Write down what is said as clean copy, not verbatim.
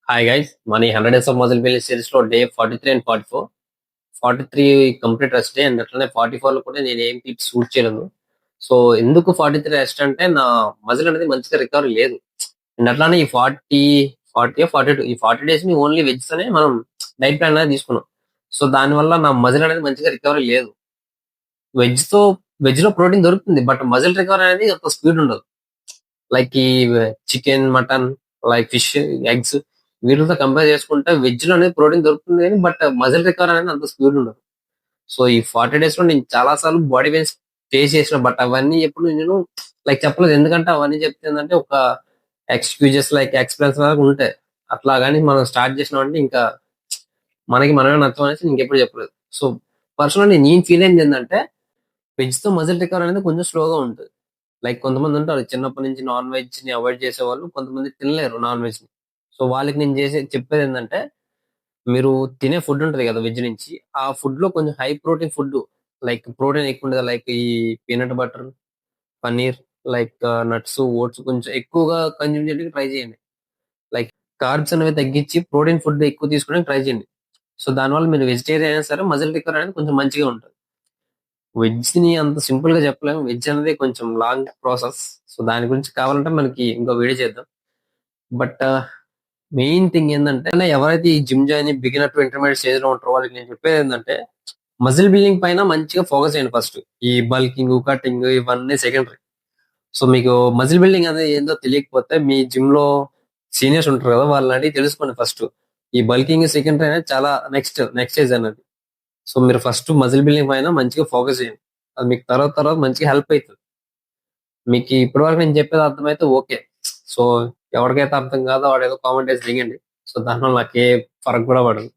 Hi guys మన 100 days of muscle building series లో day 43 and 44. 43 complete rest day and అట్లనే 44 లో కూడా నేను ఏం టిప్స్ షూట్ చేయలేదు. సో ఎందుకు 43 రెస్ట్ అంటే నా మజిల్ అనేది మంచిగా రికవరీ లేదు. అండ్ అట్లానే ఈ 42 ఈ 40 డేస్ ని ఓన్లీ వెజ్ తోనే మనం డైట్ ప్లాన్ అనేది తీసుకున్నాం. సో దాని వల్ల నా మజిల్ అనేది మంచిగా రికవరీ లేదు. వెజ్ తో వెజ్ లో ప్రోటీన్ దొరుకుతుంది, బట్ మజిల్ రికవరీ అనేది అంత స్పీడ్ ఉండదు. లైక్ ఈ chicken, mutton, like fish, eggs వీటితో కంపేర్ చేసుకుంటే వెజ్ లో అనేది ప్రోటీన్ దొరుకుతుంది కానీ బట్ మజిల్ రికవర్ అనేది అంత స్పీడ్ ఉండదు. సో ఈ 40 డేస్ లో నేను చాలా సార్లు బాడీ పెయిన్స్ ఫేస్ చేసిన, బట్ అవన్నీ ఎప్పుడు నేను లైక్ చెప్పలేదు. ఎందుకంటే అవన్నీ చెప్తే ఏంటంటే ఒక ఎక్స్క్యూజెస్ లైక్ ఎక్స్పీరియన్స్ లాగా ఉంటాయి. అట్లా కానీ మనం స్టార్ట్ చేసినామంటే ఇంకా మనకి మనమే నచ్చం అనేసి ఇంకెప్పుడు చెప్పలేదు. సో పర్సనల్ నేను ఫీల్ అయింది ఏంటంటే వెజ్ తో మజిల్ రికవర్ అనేది కొంచెం స్లోగా ఉంటుంది. లైక్ కొంతమంది ఉంటారు చిన్నప్పటి నుంచి నాన్ వెజ్ ని అవాయిడ్ చేసేవాళ్ళు, కొంతమంది తినలేరు నాన్ వెజ్ ని. సో వాళ్ళకి నేను చెప్పేది ఏంటంటే మీరు తినే ఫుడ్ ఉంటది కదా వెజ్ నుంచి, ఆ ఫుడ్ లో కొంచెం high protein food, like protein ఎక్కువ ఉండదు, లైక్ ఈ peanut butter, paneer, like nuts, oats కొంచెం ఎక్కువగా కన్జ్యూమ్ చేయడానికి ట్రై చేయండి. లైక్ కార్బ్స్ అనేవి తగ్గించి ప్రోటీన్ ఫుడ్ ఎక్కువ తీసుకోవడానికి ట్రై చేయండి. సో దానివల్ల మీరు వెజిటేరియన్ అయినా సరే మజిల్ రికవర్ అనేది కొంచెం మంచిగా ఉంటుంది. వెజ్ ని అంత సింపుల్ గా చెప్పలేము, వెజ్ అనేది కొంచెం లాంగ్ ప్రాసెస్. సో దాని గురించి కావాలంటే మనకి ఇంకో వీడియో చేద్దాం. బట్ మెయిన్ థింగ్ ఏంటంటే ఎవరైతే ఈ gym join beginner to intermediate stage లో ఉంటారో వాళ్ళకి నేను చెప్పేది ఏంటంటే మజిల్ బిల్డింగ్ పైన మంచిగా ఫోకస్ చేయండి ఫస్ట్. ఈ బల్కింగ్, కటింగ్ ఇవన్నీ సెకండరీ. సో మీకు మజిల్ బిల్డింగ్ అనేది ఏందో తెలియకపోతే మీ జిమ్ లో సీనియర్స్ ఉంటారు కదా, వాళ్ళని అడిగి తెలుసుకోండి ఫస్ట్. ఈ బల్కింగ్ సెకండరీ అనేది చాలా నెక్స్ట్ స్టేజ్ అనేది. సో మీరు ఫస్ట్ మజిల్ బిల్డింగ్ పైన మంచిగా ఫోకస్ చేయండి. అది మీకు తర్వాత తర్వాత మంచిగా హెల్ప్ అవుతుంది. మీకు ఇప్పటి వరకు నేను చెప్పేది అర్థమైతే ఓకే. సో ఎవరికైతే అర్థం కాదో వాడు ఏదో కామెంట్ వేసి దిగండి. సో దానివల్ల నాకు ఏ ఫరక్ కూడా పడదు.